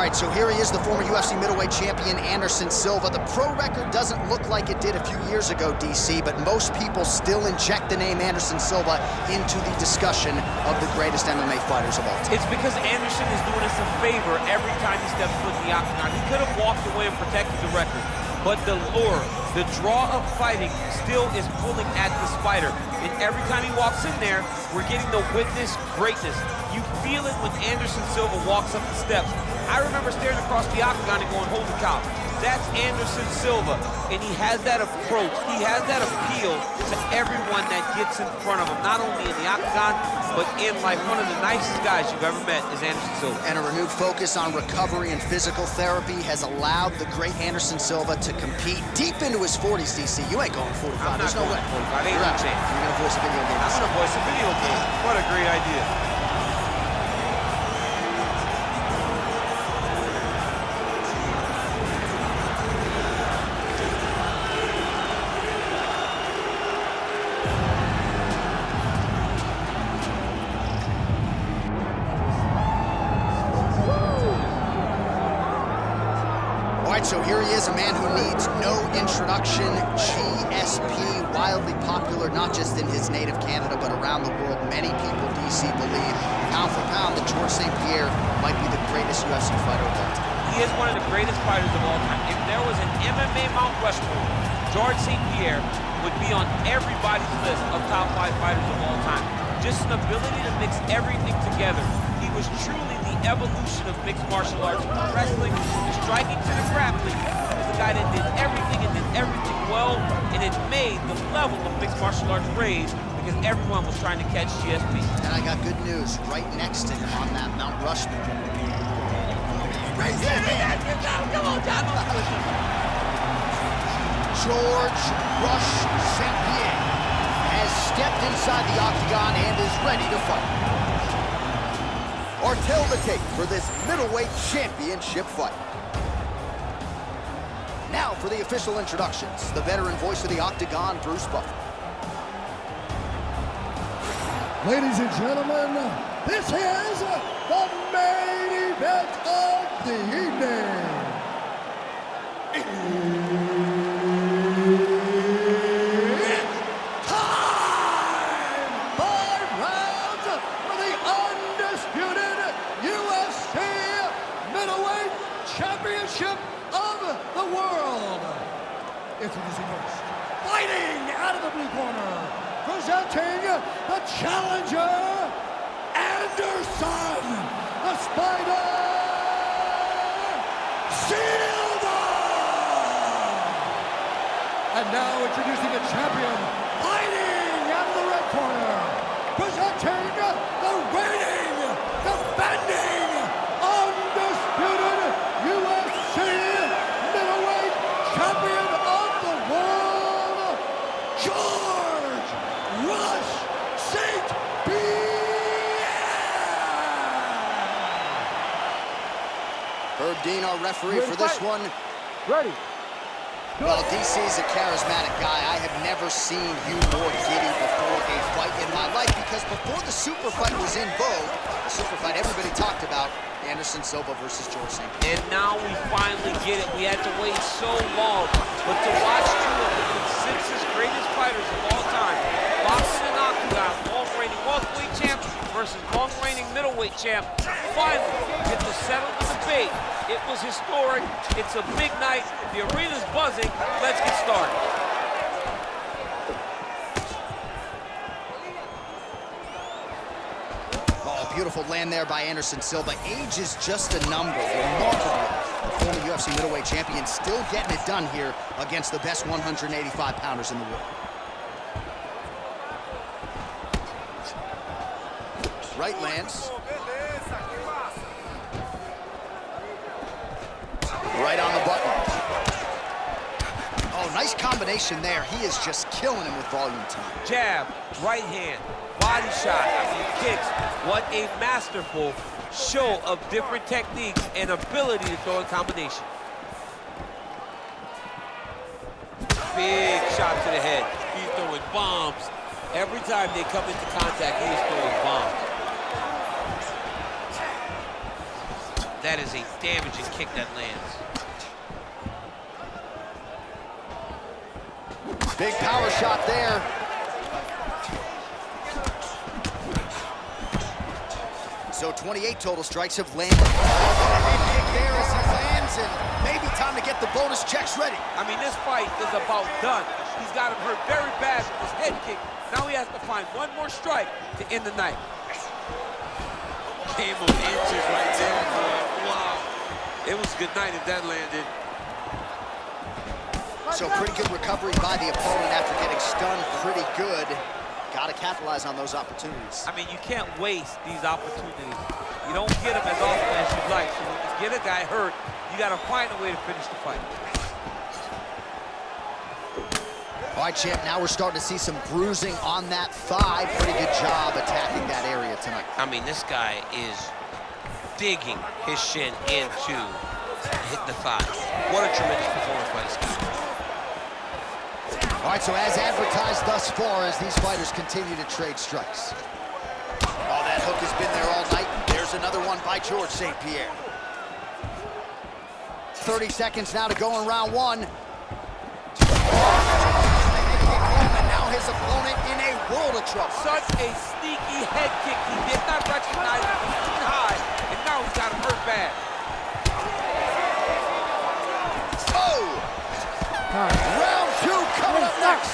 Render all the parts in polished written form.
right, so here he is, the former UFC middleweight champion, Anderson Silva. The pro record doesn't look like it did a few years ago, DC, but most people still inject the name Anderson Silva into the discussion of the greatest MMA fighters of all time. It's because Anderson is doing us a favor every time he steps foot in the octagon. He could have walked away and protected the record, but the lure, the draw of fighting still is pulling at this fighter. And every time he walks in there, we're getting to witness greatness. You feel it when Anderson Silva walks up the steps. I remember staring across the octagon and going, holy cow, that's Anderson Silva. And he has that approach, he has that appeal to everyone that gets in front of him, not only in the octagon, but in life. One of the nicest guys you've ever met is Anderson Silva. And a renewed focus on recovery and physical therapy has allowed the great Anderson Silva to compete deep into his 40s, DC. You ain't going 45, there's no way. 45, ain't no chance. You're gonna voice a video game. I'm gonna voice a video game. What a great idea. So here he is, a man who needs no introduction. GSP, wildly popular, not just in his native Canada, but around the world. Many people, DC, believe, pound for pound, that George St. Pierre might be the greatest UFC fighter of all time. He is one of the greatest fighters of all time. If there was an MMA Mount Rushmore, George St. Pierre would be on everybody's list of top 5 fighters of all time. Just an ability to mix everything together. He was truly the evolution of mixed martial arts, from wrestling to striking to the grappling. He was the guy that did everything and did everything well, and it made the level of mixed martial arts raise because everyone was trying to catch GSP. And I got good news right next to him on that Mount Rushmore. Come on, John. George Rush St. Pierre has stepped inside the octagon and is ready to fight. Or tell the tape for this middleweight championship fight. Now for the official introductions, the veteran voice of the octagon, Bruce Buffer. Ladies and gentlemen, this is the main event of the evening. Championship of the world. Introducing first, fighting out of the blue corner, presenting the challenger, Anderson, the Spider Silva. And now introducing the champion, fighting out of the red corner, presenting the reigning, defending, undisputed UFC middleweight champion of the world, George Rush St. Pierre. Herb Dean, our referee for this one. Ready. Well, DC's a charismatic guy. I have never seen you more giddy before a fight in my life, because before the super fight was in vogue, the super fight everybody talked about, Anderson Silva versus George St. Pierre. And now we finally get it. We had to wait so long, but to watch two of the consensus greatest fighters of all time, boxing and octagon, long-reigning welterweight champ versus long-reigning middleweight champ, finally get to settle the debate. It was historic. It's a big night. The arena's buzzing. Let's get started. Oh, beautiful land there by Anderson Silva. Age is just a number. Remarkable. The former UFC middleweight champion still getting it done here against the best 185-pounders in the world. Right lands. Right on the button. Oh, nice combination there. He is just killing him with volume tonight. Jab, right hand, body shot, kicks. What a masterful show of different techniques and ability to throw in combination. Big shot to the head. He's throwing bombs. Every time they come into contact, he is throwing bombs. that is a damaging kick that lands. Big power shot there. So 28 total strikes have landed. Head kick there as he lands, and maybe time to get the bonus checks ready. I mean, this fight is about done. He's got him hurt very bad with his head kick. Now he has to find one more strike to end the night. Game of inches right there, boy. Wow. It was good night if that landed. So pretty good recovery by the opponent after getting stunned pretty good. Got to capitalize on those opportunities. I mean, you can't waste these opportunities. You don't get them as often as you'd like. So when you get a guy hurt, you got to find a way to finish the fight. All right, champ, now we're starting to see some bruising on that thigh. Pretty good job attacking that area tonight. I mean, this guy is digging his shin into hit the thigh. What a tremendous performance by this guy. All right, so as advertised thus far, as these fighters continue to trade strikes. Oh, that hook has been there all night. There's another one by George St. Pierre. 30 seconds now to go in round one. And now his opponent in a world of trouble. Such a sneaky head kick. He did not recognize it was too high, and now he's got him hurt bad. Oh! Round two coming up next.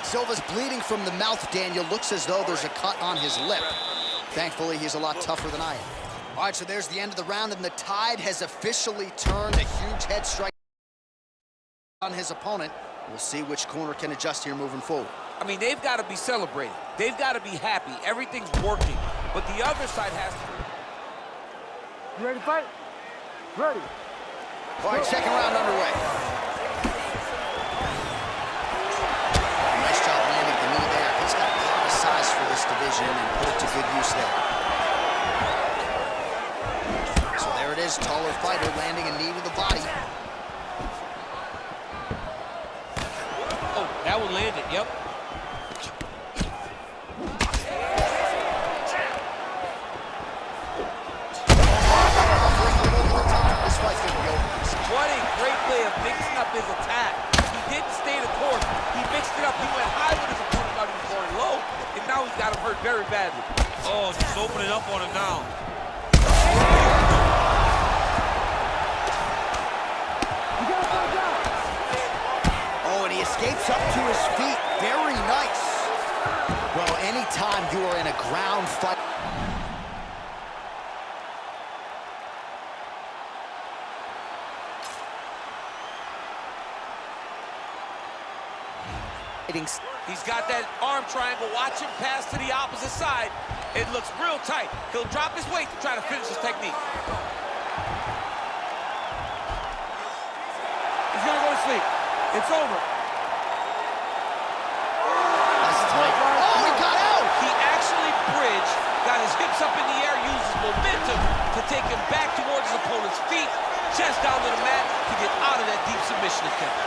Silva's bleeding from the mouth, Daniel. Looks as though there's a cut on his lip. Thankfully, he's a lot tougher than I am. All right, so there's the end of the round, and the tide has officially turned. A huge head strike on his opponent. We'll see which corner can adjust here moving forward. I mean, they've got to be celebrating. They've got to be happy. Everything's working. But the other side has to... You ready to fight? Ready. All right, second round underway. Nice job landing the knee there. He's got a lot of size for this division and put it to good use there. So there it is, taller fighter landing a knee to the body. Oh, that one landed, yep. What a great way of mixing up his attack. He didn't stay the course. He mixed it up. He went high when his opponent thought he was going low, and now he's got him hurt very badly. Oh, just opening up on him now. Oh, and he escapes up to his feet. Very nice. Well, anytime you are in a ground fight, he's got that arm triangle. Watch him pass to the opposite side. It looks real tight. He'll drop his weight to try to finish his technique. He's gonna go to sleep. It's over. that's tight. Oh, he got out! He actually bridged, got his hips up in the air, used his momentum to take him back towards his opponent's feet, chest down to the mat to get out of that deep submission attempt.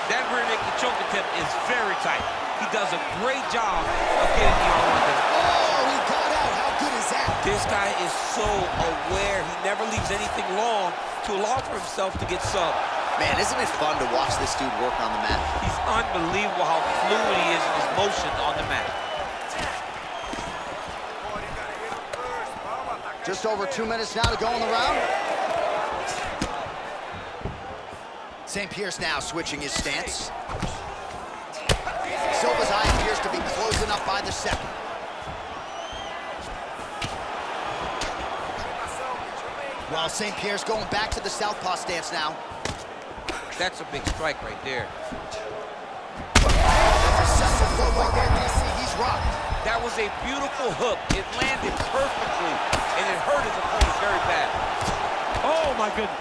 That rear naked choke attempt is very tight. He does a great job of getting the arm under. Oh, he got out. How good is that? This guy is so aware. He never leaves anything long to allow for himself to get subbed. Man, isn't it fun to watch this dude work on the mat? He's unbelievable how fluid he is in his motion on the mat. Just over 2 minutes now to go in the round. St. Pierre's now switching his stance. Silva's eye appears to be closing up by the second. While St. Pierre's going back to the southpaw stance now. That's a big strike right there. Successful foot right there, DC. He's rocked. That was a beautiful hook. It landed perfectly, and it hurt his opponent very bad. Oh, my goodness.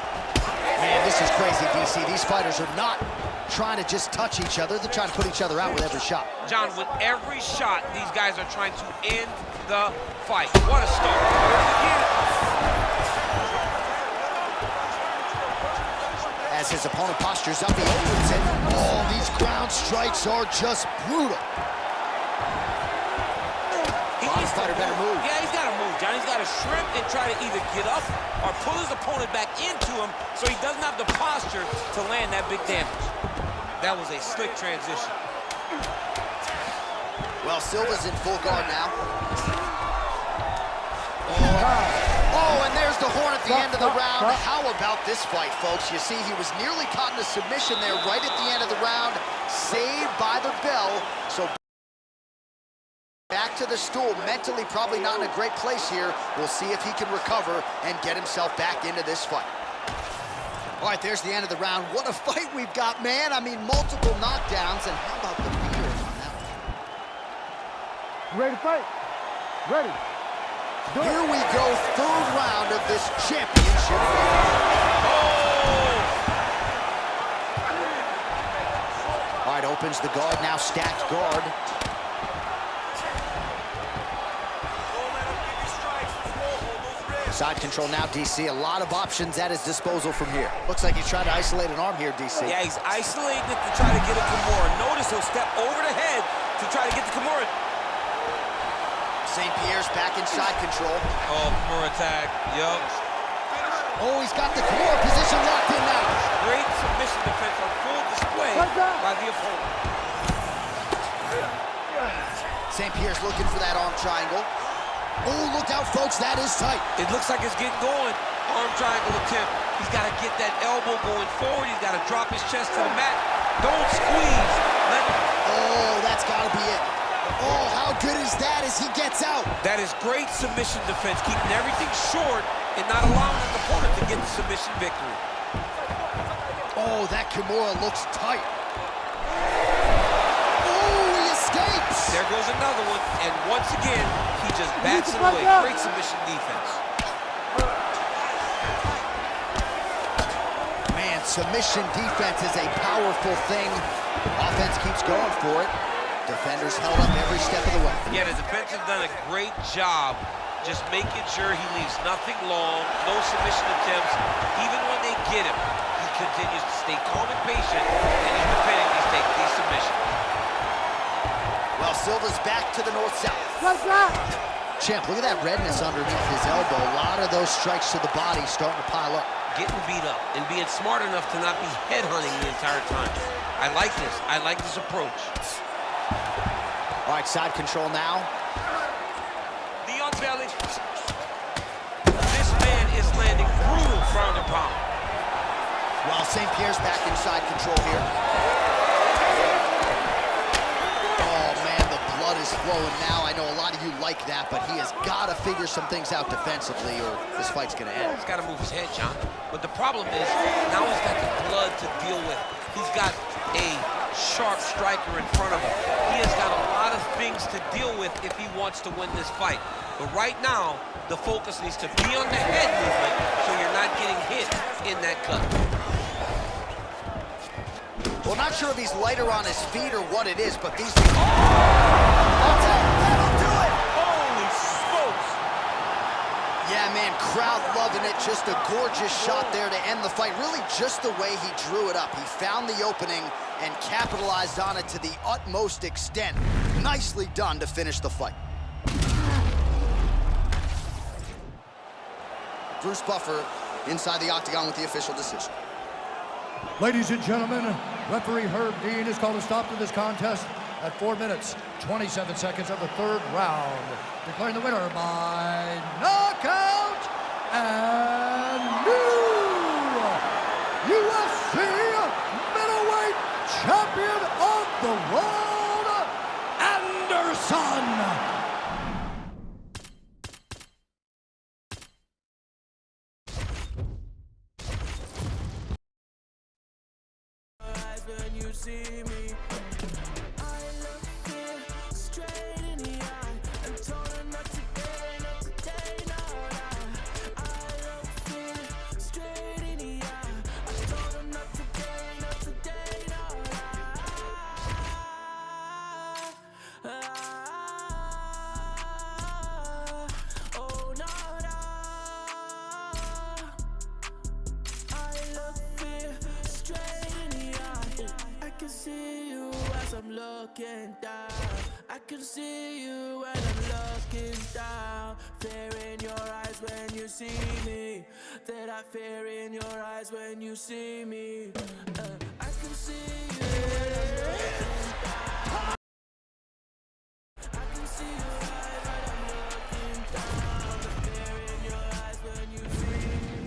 Man, this is crazy, DC. These fighters are not trying to just touch each other. They're trying to put each other out with every shot. John, with every shot, these guys are trying to end the fight. What a start. As his opponent postures up, he opens it. Oh, these ground strikes are just brutal. This fighter better move. Yeah, he's got to move. Johnny's got to shrimp and try to either get up or pull his opponent back into him so he doesn't have the posture to land that big damage. That was a slick transition. Well, Silva's in full guard now. Oh, and there's the horn at the end of the round. How about this fight, folks? You see, he was nearly caught in a submission there right at the end of the round, saved by the bell. So back to the stool, mentally probably not in a great place here. We'll see if he can recover and get himself back into this fight. All right, there's the end of the round. What a fight we've got, man. I mean, multiple knockdowns, and how about the beers on that one? Ready to fight? Ready. Here we go, third round of this championship fight. All right, opens the guard, now stacked guard. Side control now, DC. A lot of options at his disposal from here. Looks like he's trying to isolate an arm here, DC. Yeah, he's isolating it to try to get a Kimura. Notice he'll step over the head to try to get the Kimura. St. Pierre's back in side control. Oh, Kimura attack. Yup. Oh, he's got the Kimura position locked in now. Great submission defense on full display by the opponent. St. Pierre's looking for that arm triangle. Oh, look out, folks, that is tight. It looks like it's getting going. Arm triangle attempt. He's got to get that elbow going forward. He's got to drop his chest to the mat. Don't squeeze. Oh, that's got to be it. Oh, how good is that as he gets out? That is great submission defense, keeping everything short and not allowing his opponent to get the submission victory. Oh, that Kimura looks tight. There goes another one, and once again, he just bats it away. Great submission defense. Man, submission defense is a powerful thing. Offense keeps going for it. Defenders held up every step of the way. Yeah, the defense has done a great job just making sure he leaves nothing long, no submission attempts. Even when they get him, he continues to stay calm and patient, and he's defending these submissions. Well, Silva's back to the north-south. Champ, look at that redness underneath his elbow. A lot of those strikes to the body starting to pile up. Getting beat up and being smart enough to not be headhunting the entire time. I like this. I like this approach. All right, side control now. Leon Belly. This man is landing brutal ground and pound. Well, St. Pierre's back in side control here. Is flowing now. I know a lot of you like that, but he has got to figure some things out defensively or this fight's going to end. He's got to move his head, John. But the problem is, now he's got the blood to deal with. He's got a sharp striker in front of him. He has got a lot of things to deal with if he wants to win this fight. But right now, the focus needs to be on the head movement so you're not getting hit in that cut. Well, not sure if he's lighter on his feet or what it is, but these... Oh! That'll do it! Holy smokes! Yeah, man, crowd loving it. Just a gorgeous shot there to end the fight. Really just the way he drew it up. He found the opening and capitalized on it to the utmost extent. Nicely done to finish the fight. Bruce Buffer inside the octagon with the official decision. Ladies and gentlemen, referee Herb Dean has called a stop to this contest at 4 minutes, 27 seconds of the third round, declaring the winner by knockout and new UFC middleweight champion of the world, Anderson. When you see me, I look fear straight in the eye and told her not today, not today, no, I look fear straight in the eye. I told her not today, not today, no, oh no, I look fear straight in the eye. I can see you as I'm looking down. I can see you when I'm looking looking down. Fear in your eyes when you see me. That fear in your eyes when you see me. I can see you when I'm looking down. I can see your eyes when I'm looking down. The fear in your eyes when you see me.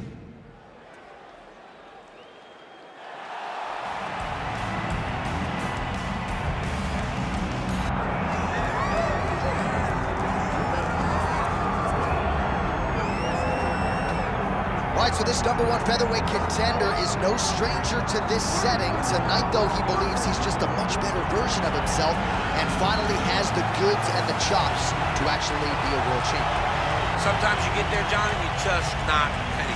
All right, so this #1 featherweight contender is no stranger to this setting. Tonight, though, he believes he's just a much better version of himself and finally has the goods and the chops to actually be a world champion. Sometimes you get there, John, and you're just not ready.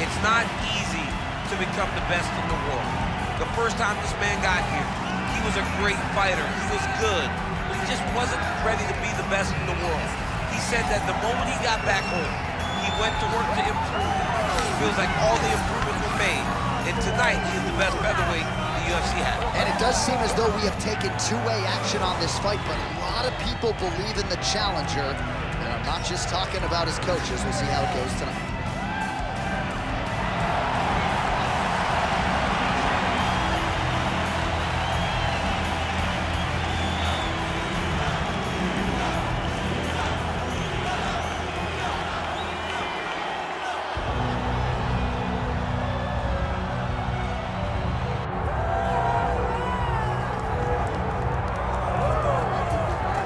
It's not easy to become the best in the world. The first time this man got here, he was a great fighter. He was good, but he just wasn't ready to be the best in the world. He said that the moment he got back home, he went to work to improve. He feels like all the improvements were made. And tonight, he's the best featherweight the UFC had. And it does seem as though we have taken two-way action on this fight, but a lot of people believe in the challenger. And I'm not just talking about his coaches. We'll see how it goes tonight.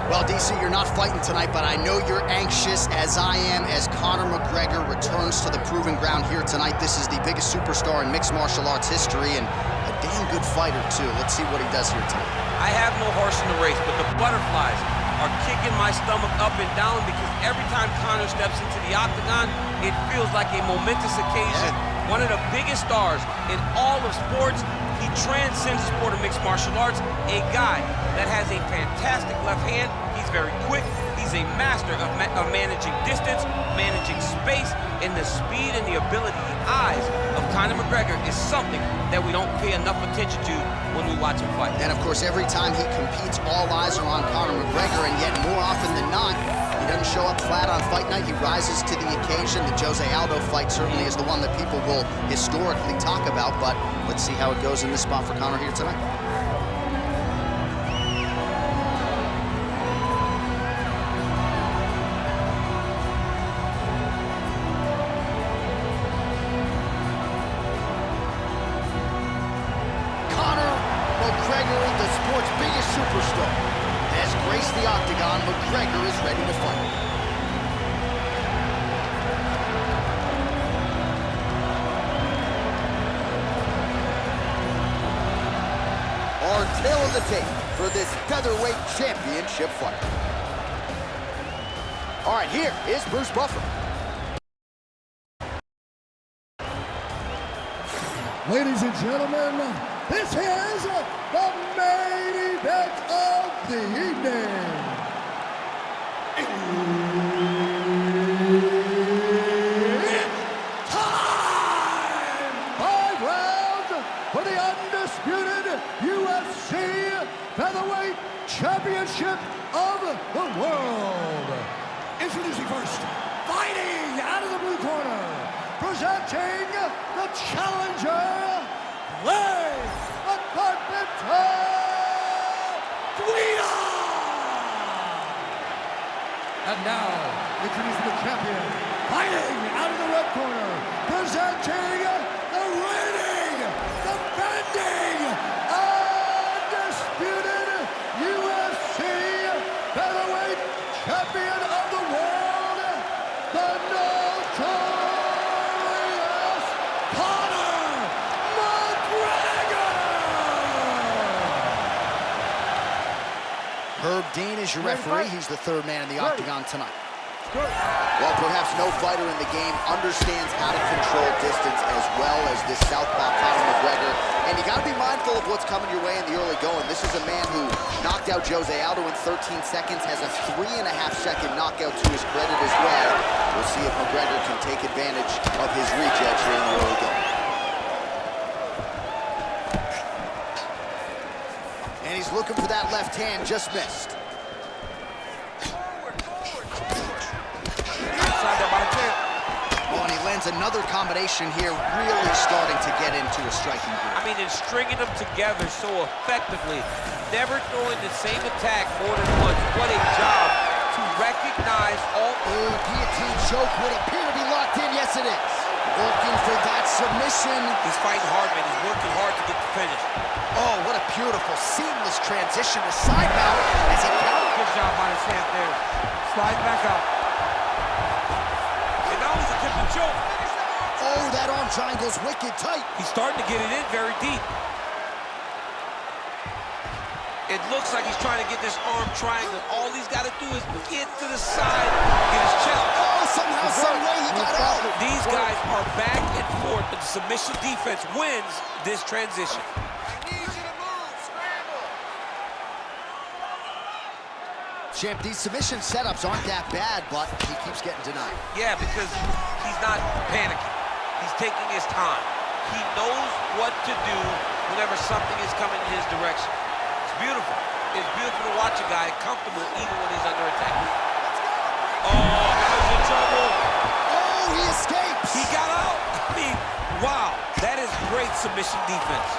Well, DC, you're not fighting tonight, but I know you're anxious, as I am, as Conor McGregor returns to the proving ground here tonight. This is the biggest superstar in mixed martial arts history and a damn good fighter, too. Let's see what he does here tonight. I have no horse in the race, but the butterflies are kicking my stomach up and down because every time Conor steps into the octagon, it feels like a momentous occasion. One of the biggest stars in all of sports. He transcends the sport of mixed martial arts. A guy that has a fantastic left hand. He's very quick. He's a master of managing distance, managing space, and the speed and the ability, the eyes of Conor McGregor is something that we don't pay enough attention to when we watch him fight. And of course, every time he competes, all eyes are on Conor McGregor, and yet more often than not, he doesn't show up flat on fight night. He rises to the occasion. The Jose Aldo fight certainly is the one that people will historically talk about, but let's see how it goes in this spot for Conor here tonight. McGregor, the sport's biggest superstar, has graced the octagon. McGregor is ready to fight. Our tail of the tape for this featherweight championship fight. All right, here is Bruce Buffer. Ladies and gentlemen, this is the main event of the evening. It's time! 5 rounds for the undisputed UFC Featherweight Championship of the World. Introducing first, fighting out of the blue corner, presenting the challenger, Clay the Carpenter Guida! And now, introducing the champion, fighting out of the red corner, presenting the reigning, defending, undisputed UFC Featherweight Champion of the World, the notorious Conor McGregor! Herb Dean is your referee. He's the third man in the octagon tonight. Well, perhaps no fighter in the game understands how to control distance as well as this southpaw Conor McGregor. And you got to be mindful of what's coming your way in the early going. This is a man who knocked out Jose Aldo in 13 seconds, has a 3.5-second knockout to his credit as well. We'll see if McGregor can take advantage of his reach edge here in the early going. And he's looking for that left hand, just missed. Forward, forward. rounds. Another combination here really starting to get into a striking groove. I mean, and stringing them together so effectively, never throwing the same attack more than once. What a job to recognize all... Oh, guillotine choke would appear to be locked in. Yes, it is. Working for that submission. He's fighting hard, man. He's working hard to get the finish. Oh, what a beautiful, seamless transition to side mount as he counters. Good job by his hand there. Slide back out. And now he's attempting to choke. Oh, that arm triangle's wicked tight. He's starting to get it in very deep. It looks like he's trying to get this arm triangle. All he's got to do is get to the side, get his chest. Oh, somehow, some way he got out. These guys are back and forth, but the submission defense wins this transition. I need you to move, scramble. Champ, these submission setups aren't that bad, but he keeps getting denied. Yeah, because he's not panicking. He's taking his time. He knows what to do whenever something is coming in his direction. Beautiful. It's beautiful to watch a guy comfortable even when he's under attack. Oh, now he's in trouble. Oh, he escapes. He got out. I mean, wow. That is great submission defense.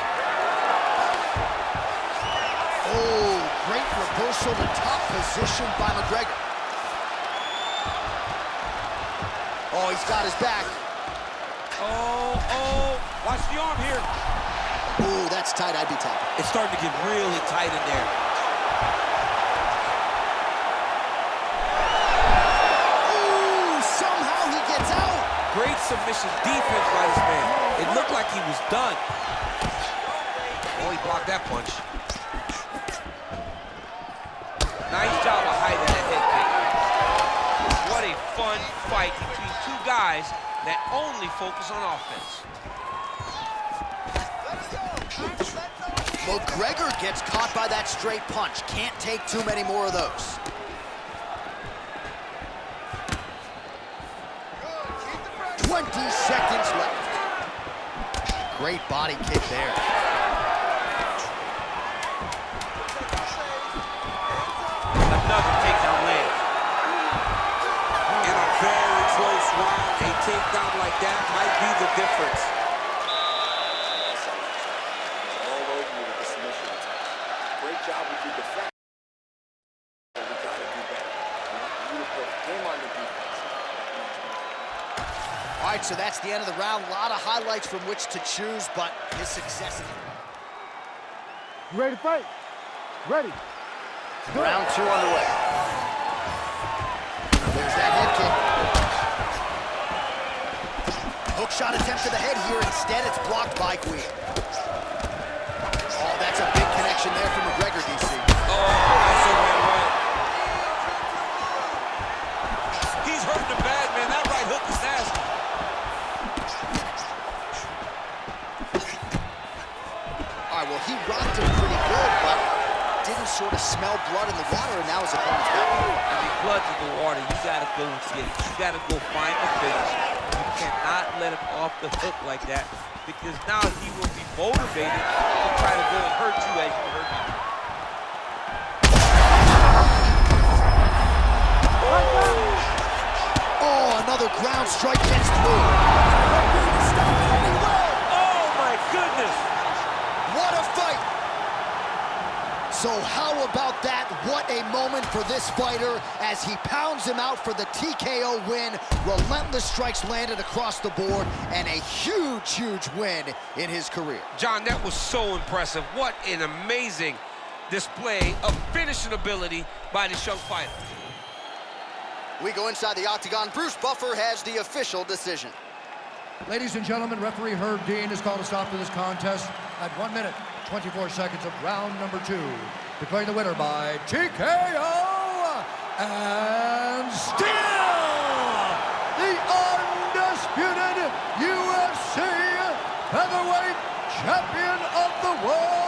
Oh, great reversal to top position by McGregor. Oh, he's got his back. Oh, watch the arm here. Ooh, that's tight. I'd be tapping. It's starting to get really tight in there. Ooh, somehow he gets out. Great submission defense by this man. It looked like he was done. Oh, he blocked that punch. Nice job of hiding that head kick. What a fun fight between two guys that only focus on offense. McGregor gets caught by that straight punch. Can't take too many more of those. Good. 20 seconds left. Great body kick there. Another takedown land. In a very close round, a takedown like that might be the difference. Job with your defense. We gotta do better. Beautiful. Game on the defense. All right, so that's the end of the round. A lot of highlights from which to choose, but his success. You ready to fight? Ready. Round 2 underway. There's that head kick. Hook shot attempt to the head here. Instead, it's blocked by Guia. Oh, that's a big connection there from McGregor, DC. Oh, that's so right. He's hurting him bad, man. That right hook is nasty. All right, well, he rocked him pretty good, but didn't sort of smell blood in the water, and now his opponent's back. I mean, blood's in the water. You gotta go and get it. You gotta go find the finish. You cannot let him off the hook like that, because now he will be motivated to try to go and hurt you as you hurt him. Oh, another ground strike gets through. Oh, my goodness. What a fight. So how about that? What a moment for this fighter as he pounds him out for the TKO win. Relentless strikes landed across the board and a huge, huge win in his career. John, that was so impressive. What an amazing display of finishing ability by this young fighter. We go inside the octagon. Bruce Buffer has the official decision. Ladies and gentlemen, referee Herb Dean has called a stop to this contest at 1 minute, 24 seconds of round number 2. Declaring the winner by TKO and still the undisputed UFC featherweight champion of the world,